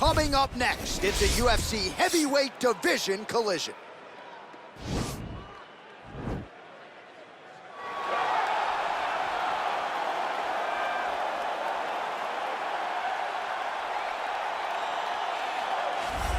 Coming up next, it's a UFC heavyweight division collision.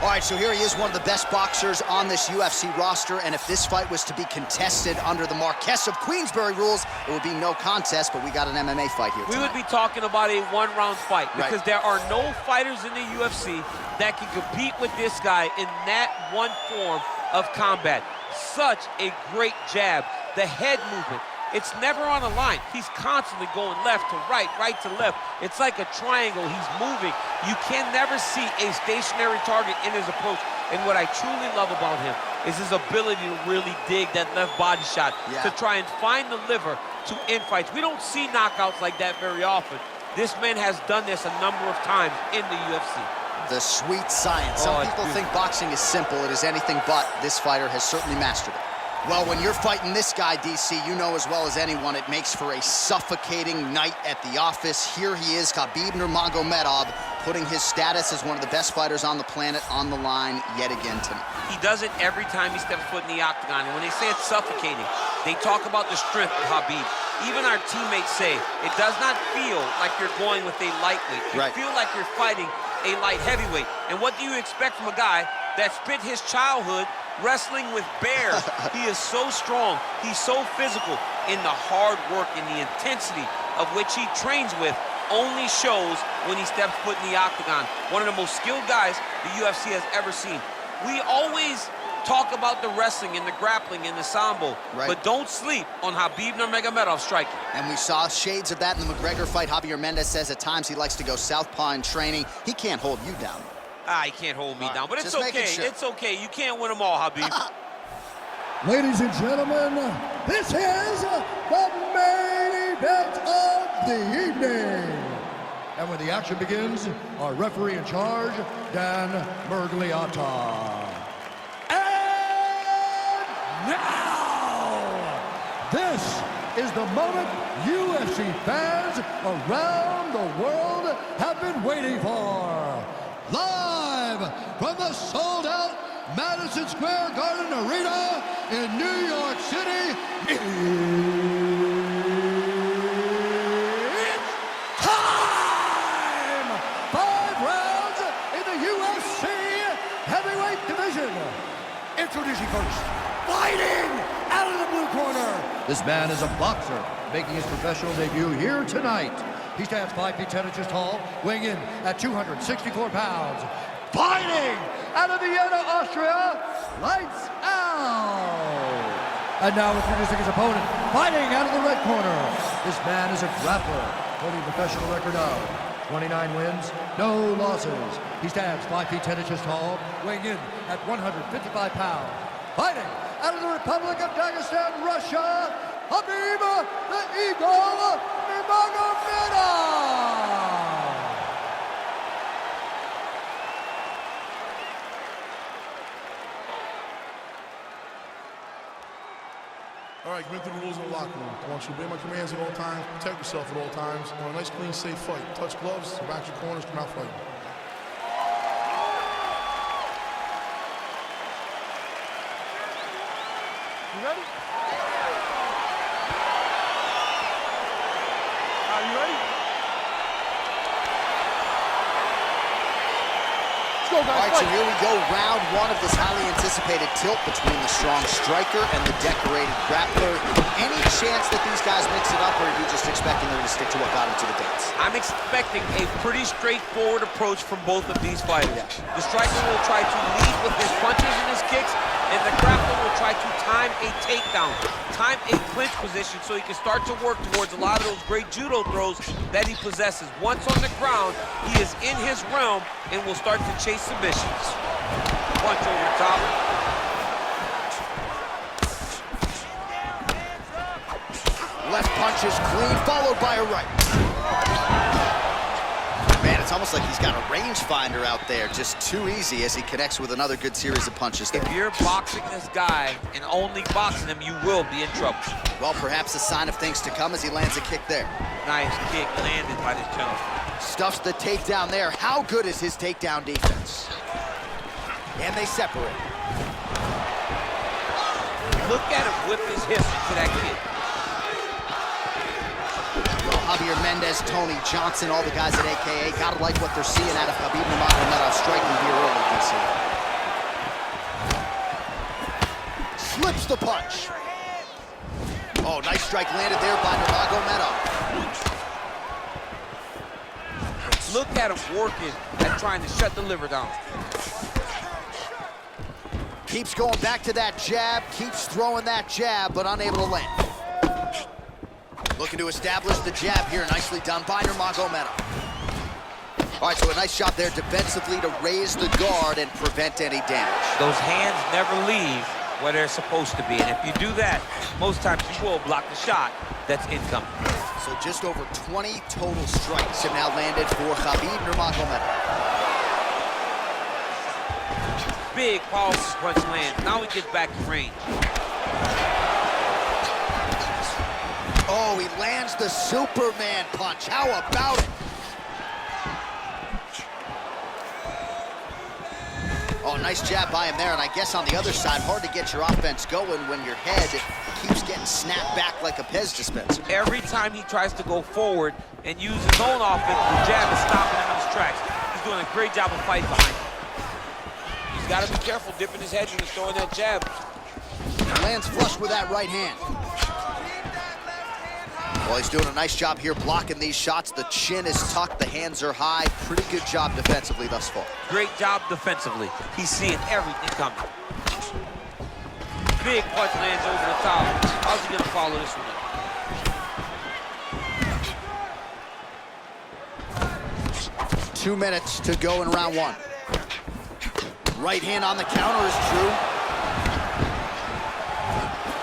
All right, so here he is, one of the best boxers on this UFC roster, and if this fight was to be contested under the Marquess of Queensberry rules, it would be no contest, but we got an MMA fight here tonight. We would be talking about a one-round fight because there are no fighters in the UFC that can compete with this guy in that one form of combat. Such a great jab, the head movement. It's never on a line. He's constantly going left to right, right to left. It's like a triangle. He's moving. You can never see a stationary target in his approach. And what I truly love about him is his ability to really dig that left body shot, to try and find the liver to end fights. We don't see knockouts like that very often. This man has done this a number of times in the UFC. The sweet science. Some people think boxing is simple. It is anything but. This fighter has certainly mastered it. Well, when you're fighting this guy, DC, you know as well as anyone, it makes for a suffocating night at the office. Here he is, Khabib Nurmagomedov, putting his status as one of the best fighters on the planet on the line yet again tonight. He does it every time he steps foot in the octagon, and when they say it's suffocating, they talk about the strength of Khabib. Even our teammates say it does not feel like you're going with a lightweight. You feel like you're fighting a light heavyweight. And what do you expect from a guy that spent his childhood wrestling with bears? He is so strong, he's so physical, and the hard work and the intensity of which he trains with only shows when he steps foot in the octagon. One of the most skilled guys the UFC has ever seen. We always talk about the wrestling and the grappling and the sambo, but don't sleep on Khabib Nurmagomedov striking. And we saw shades of that in the McGregor fight. Javier Mendez says at times he likes to go southpaw in training. He can't hold you down. He can't hold me down, but it's okay. It's okay. You can't win them all, Khabib. Ladies and gentlemen, this is the main event of the evening. And when the action begins, our referee in charge, Dan Mergliata. And now, this is the moment UFC fans around the world have been waiting for. Live from the sold-out Madison Square Garden Arena in New York City, it's time! 5 rounds in the UFC heavyweight division. Introducing first, fighting out of the blue corner. This man is a boxer, making his professional debut here tonight. He stands 5 feet 10 inches tall, weighing in at 264 pounds. Fighting out of Vienna, Austria, lights out. And now introducing his opponent, fighting out of the red corner. This man is a grappler, holding a professional record of 29 wins, no losses. He stands 5 feet 10 inches tall, weighing in at 155 pounds. Fighting out of the Republic of Dagestan, Russia, Khabib the Eagle Nurmagomedov. All right, commit to the rules in the locker room. I want you to obey my commands at all times, protect yourself at all times. I want a nice, clean, safe fight. Touch gloves, back your corners, come out fighting. You ready? Are you ready? Let's go, guys. All right, so here we go, round 1 of this highly anticipated tilt between the strong striker and the decorated grappler. Any chance that these guys mix it up, or are you just expecting them to stick to what got them to the dance? I'm expecting a pretty straightforward approach from both of these fighters. The striker will try to lead with his punches and his kicks, and the grappler will try to time a takedown, time a clinch position so he can start to work towards a lot of those great judo throws that he possesses. Once on the ground, he is in his realm and will start to chase submissions. Punch over top. Left punch is clean, followed by a right. Man, it's almost like he's got a rangefinder out there, just too easy as he connects with another good series of punches there. If you're boxing this guy and only boxing him, you will be in trouble. Well, perhaps a sign of things to come as he lands a kick there. Nice kick landed by this gentleman. Stuffs the takedown there. How good is his takedown defense? And they separate. Look at him whip his hips to that kid. Javier Mendez, Tony Johnson, all the guys at AKA. Gotta like what they're seeing out of Khabib Nurmagomedov striking here early, DC. Slips the punch. Oh, nice strike landed there by Nurmagomedov. Look at him working at trying to shut the liver down. Keeps going back to that jab, keeps throwing that jab, but unable to land. Looking to establish the jab here, nicely done by Nurmagomedov. All right, so a nice shot there defensively to raise the guard and prevent any damage. Those hands never leave where they're supposed to be, and if you do that, most times you will block the shot that's incoming. So just over 20 total strikes have now landed for Khabib Nurmagomedov. Big powerful punch lands. Now he gets back to range. Oh, he lands the Superman punch. How about it? Oh, nice jab by him there, and I guess on the other side, hard to get your offense going when your head keeps getting snapped back like a Pez dispenser. Every time he tries to go forward and use his own offense, the jab is stopping him in his tracks. He's doing a great job of fighting behind him. He's got to be careful dipping his head when he's throwing that jab. Lands flush with that right hand. Well, he's doing a nice job here blocking these shots. The chin is tucked, the hands are high. Pretty good job defensively thus far. Great job defensively. He's seeing everything coming. Big punch lands over the top. How's he going to follow this one up? 2 minutes to go in round one. Right hand on the counter is true.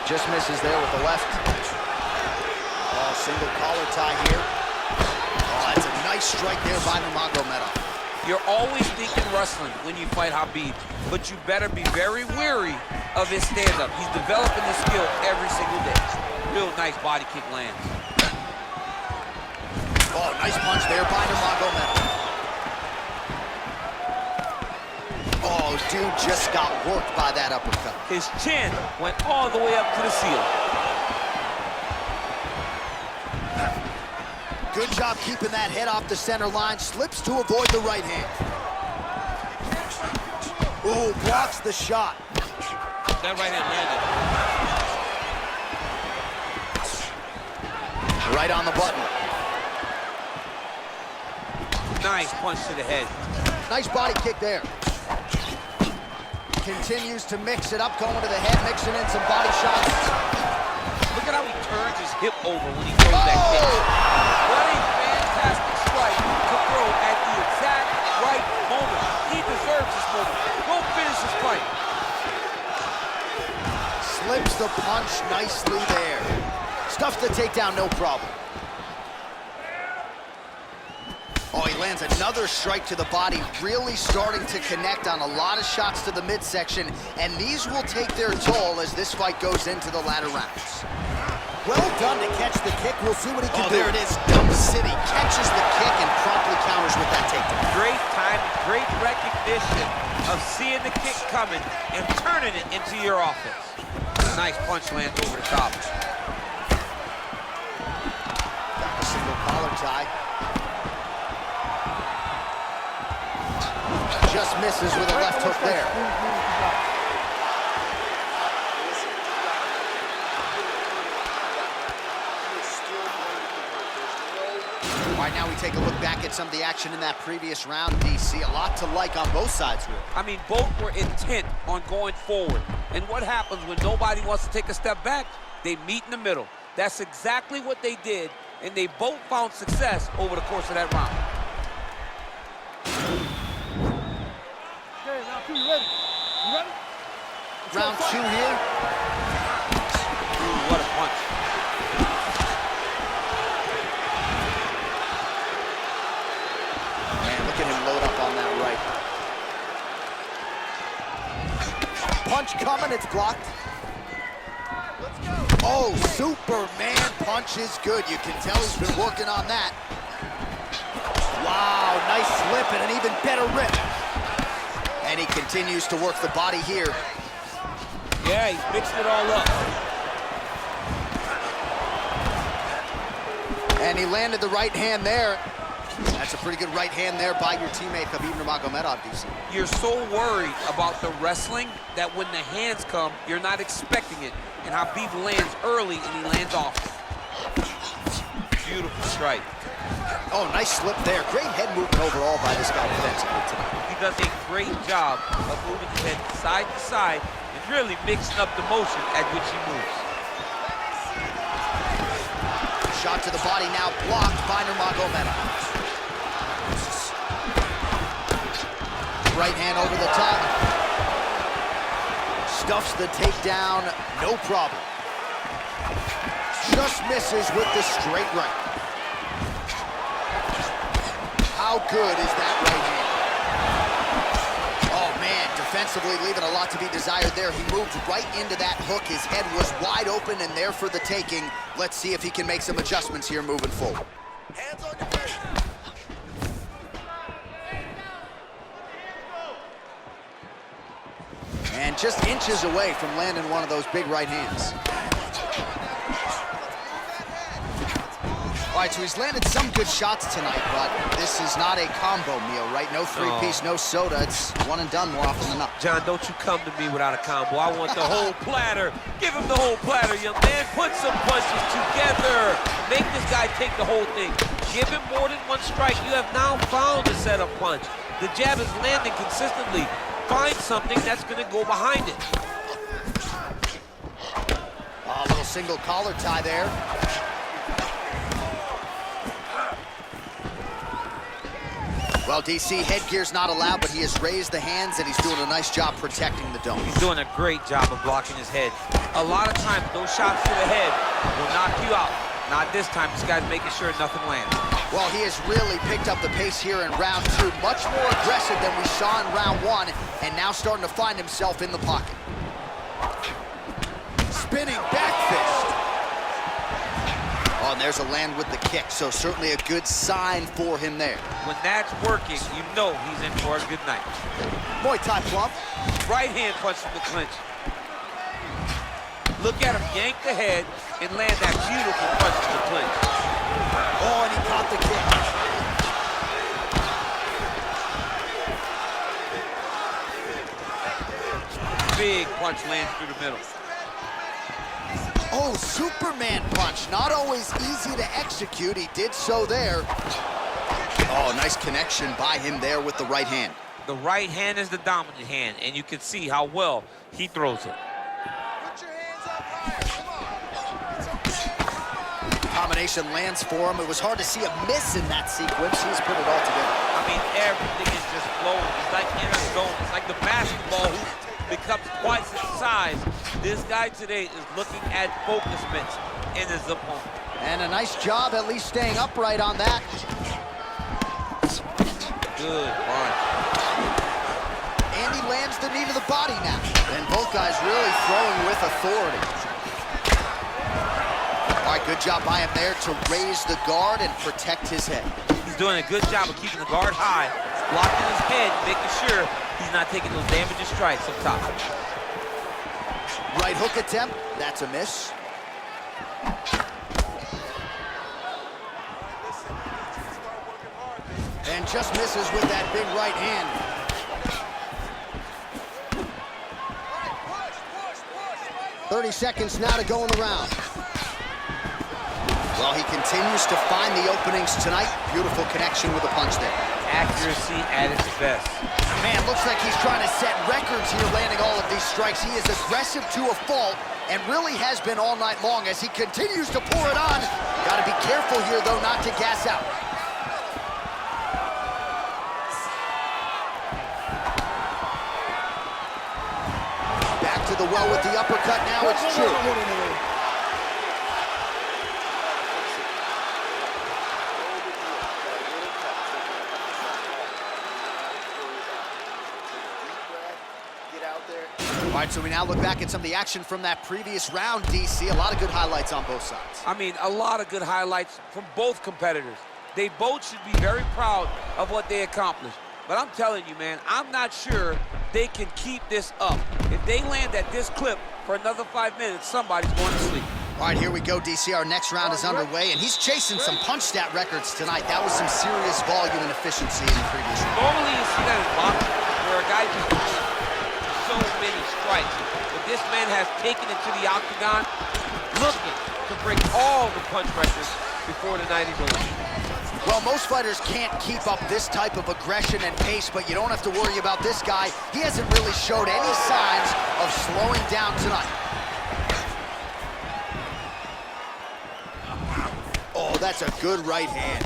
Just misses there with the left. Oh, single collar tie here. Oh, that's a nice strike there by Nurmagomedov. You're always thinking wrestling when you fight Khabib, but you better be very wary of his stand-up. He's developing the skill every single day. Real nice body kick lands. Oh, nice punch there by Nurmagomedov. Oh, dude just got worked by that uppercut. His chin went all the way up to the ceiling. Good job keeping that head off the center line. Slips to avoid the right hand. Ooh, blocks the shot. That right hand landed. Right on the button. Nice punch to the head. Nice body kick there. Continues to mix it up, going to the head, mixing in some body shots. Look at how he turns his hip over when he throws that kick. What a fantastic strike to throw at the exact right moment. He deserves this moment. Go finish this fight. Slips the punch nicely there. Stuffs the takedown, no problem. Oh, he lands another strike to the body, really starting to connect on a lot of shots to the midsection, and these will take their toll as this fight goes into the latter rounds. Well done to catch the kick. We'll see what he can do. There it is, Dump City. Catches the kick and promptly counters with that takedown. Great time, great recognition of seeing the kick coming and turning it into your offense. Nice punch lands over the top. Got the single collar tie. Just misses with a left hook there. All right, now we take a look back at some of the action in that previous round, DC. A lot to like on both sides, really. I mean, both were intent on going forward. And what happens when nobody wants to take a step back? They meet in the middle. That's exactly what they did, and they both found success over the course of that round. Okay, round two, you ready? You ready? Round two here. Ooh, what a punch. Man, look at him load up on that right. Punch coming, it's blocked. Let's go. Oh, Superman punch is good. You can tell he's been working on that. Wow, nice slip and an even better rip. And he continues to work the body here. Yeah, he's mixing it all up. And he landed the right hand there. That's a pretty good right hand there by your teammate, Khabib Nurmagomedov, DC. You're so worried about the wrestling that when the hands come, you're not expecting it. And Khabib lands early and he lands off. Beautiful strike. Oh, nice slip there. Great head movement overall by this guy defensively tonight. He does a great job of moving his head side to side and really mixing up the motion at which he moves. Shot to the body now, blocked by Nurmagomedov. Right hand over the top. Stuffs the takedown, no problem. Just misses with the straight right. How good is that right hand? Oh man, defensively leaving a lot to be desired there. He moved right into that hook. His head was wide open and there for the taking. Let's see if he can make some adjustments here moving forward. Hands on your face. And just inches away from landing one of those big right hands. All right, so he's landed some good shots tonight, but this is not a combo meal, right? No three-piece, no soda. It's one and done more often than not. John, don't you come to me without a combo. I want the whole platter. Give him the whole platter, young man. Put some punches together. Make this guy take the whole thing. Give him more than one strike. You have now found a setup punch. The jab is landing consistently. Find something that's going to go behind it. Oh, a little single collar tie there. Well, DC, headgear's not allowed, but he has raised the hands, and he's doing a nice job protecting the dome. He's doing a great job of blocking his head. A lot of times, those shots to the head will knock you out. Not this time. This guy's making sure nothing lands. Well, he has really picked up the pace here in round two. Much more aggressive than we saw in round one, and now starting to find himself in the pocket. Spinning back fist. Oh, and there's a land with the kick, so certainly a good sign for him there. When that's working, you know he's in for a good night. Muay Thai plump. Right hand punch from the clinch. Look at him yank the head and land that beautiful punch from the clinch. Oh, and he caught the kick. Big punch lands through the middle. Oh, Superman punch. Not always easy to execute. He did so there. Oh, nice connection by him there with the right hand. The right hand is the dominant hand, and you can see how well he throws it. Put your hands up high. Combination lands for him. It was hard to see a miss in that sequence. He's put it all together. I mean, everything is just flowing. It's like in a zone. It's like the basketball who becomes twice its size. This guy today is looking at focus mitts in his opponent. And a nice job at least staying upright on that. Good punch. And he lands the knee to the body now. And both guys really throwing with authority. All right, good job by him there to raise the guard and protect his head. He's doing a good job of keeping the guard high, blocking his head, making sure he's not taking those damaging strikes up top. Right hook attempt, that's a miss. And just misses with that big right hand. 30 seconds now to go in the round. Well, he continues to find the openings tonight. Beautiful connection with a punch there. Accuracy at its best. Man, looks like he's trying to set records here, landing all of these strikes. He is aggressive to a fault and really has been all night long as he continues to pour it on. Got to be careful here, though, not to gas out. Back to the well with the uppercut now. It's true. All right, so we now look back at some of the action from that previous round, DC. A lot of good highlights on both sides. I mean, a lot of good highlights from both competitors. They both should be very proud of what they accomplished. But I'm telling you, man, I'm not sure they can keep this up. If they land at this clip for another 5 minutes, somebody's going to sleep. All right, here we go, DC. Our next round is underway, and he's chasing some punch stat records tonight. That was some serious volume and efficiency in the previous round. Normally you see that in boxing, where a guy just throws so many strikes. But this man has taken it to the octagon, looking to break all the punch records before the night is over. Well, most fighters can't keep up this type of aggression and pace, but you don't have to worry about this guy. He hasn't really showed any signs of slowing down tonight. Oh, that's a good right hand.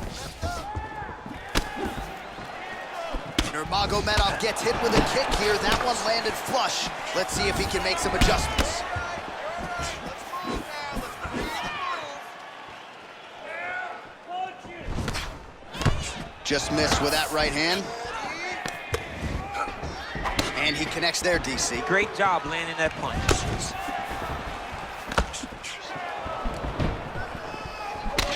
Nurmagomedov gets hit with a kick here. That one landed flush. Let's see if he can make some adjustments. Just missed with that right hand. And he connects there, DC. Great job landing that punch.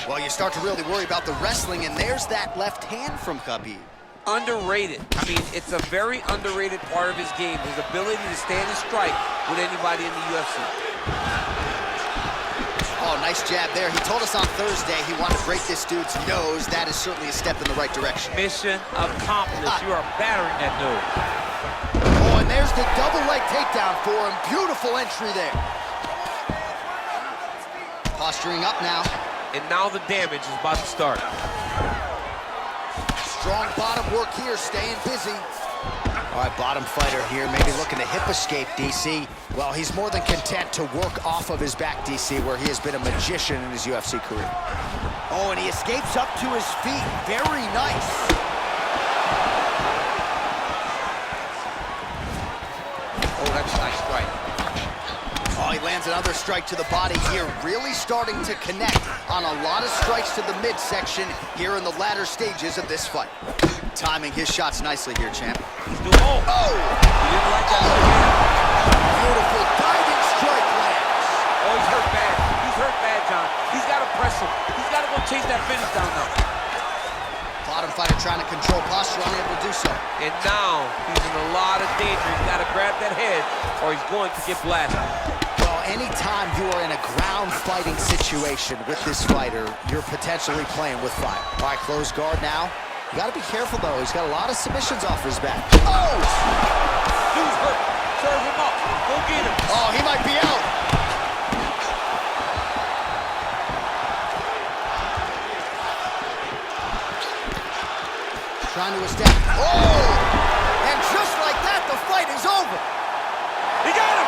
Well, you start to really worry about the wrestling, and there's that left hand from Khabib. Underrated. I mean, it's a very underrated part of his game, his ability to stand and strike with anybody in the UFC. Oh, nice jab there. He told us on Thursday he wanted to break this dude's nose. That is certainly a step in the right direction. Mission accomplished. You are battering that nose. Oh, and there's the double leg takedown for him. Beautiful entry there. Posturing up now. And now the damage is about to start. Strong bottom work here, staying busy. All right, bottom fighter here, maybe looking to hip escape, DC. Well, he's more than content to work off of his back, DC, where he has been a magician in his UFC career. Oh, and he escapes up to his feet. Very nice. Oh, that's a nice strike. Oh, he lands another strike to the body here, really starting to connect on a lot of strikes to the midsection here in the latter stages of this fight. Timing his shots nicely here, champ. He's doing, oh! He didn't like that. Beautiful diving strike lands. Oh, he's hurt bad. He's hurt bad, John. He's got to press him. He's got to go chase that finish down now. Bottom fighter trying to control posture, unable to do so. And now he's in a lot of danger. He's got to grab that head or he's going to get blasted. Well, anytime you are in a ground fighting situation with this fighter, you're potentially playing with fire. All right, close guard now. You got to be careful, though. He's got a lot of submissions off his back. Oh! Dude's hurt. Serve him up. Go get him. Oh, he might be out. Trying to establish. Oh! And just like that, the fight is over. He got him.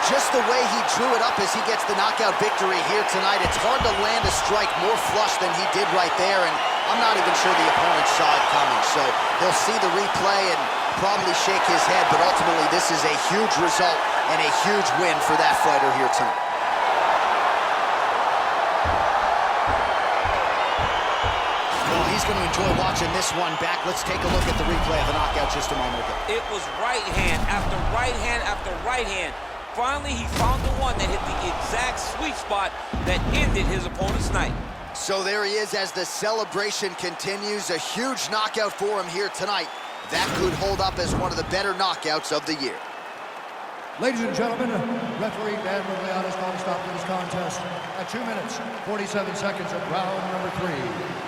Just the way he drew it up as he gets the knockout victory here tonight, it's hard to land a strike more flush than he did right there, and I'm not even sure the opponent saw it coming, so he'll see the replay and probably shake his head, but ultimately this is a huge result and a huge win for that fighter here tonight. Well, he's going to enjoy watching this one back. Let's take a look at the replay of the knockout just a moment ago. It was right hand after right hand after right hand. Finally, he found the one that hit the exact sweet spot that ended his opponent's night. So there he is as the celebration continues. A huge knockout for him here tonight. That could hold up as one of the better knockouts of the year. Ladies and gentlemen, referee Dan Rigley has called a stop to this contest at 2 minutes, 47 seconds of round number 3.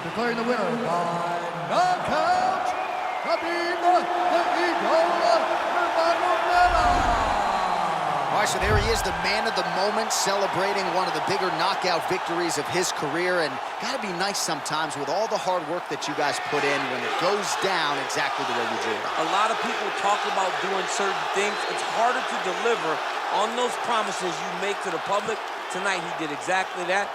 Declaring the winner by knockout, Khabib Nurmagomedov. All right, so there he is, the man of the moment, celebrating one of the bigger knockout victories of his career. And gotta be nice sometimes with all the hard work that you guys put in when it goes down exactly the way you drew it. A lot of people talk about doing certain things. It's harder to deliver on those promises you make to the public. Tonight, he did exactly that.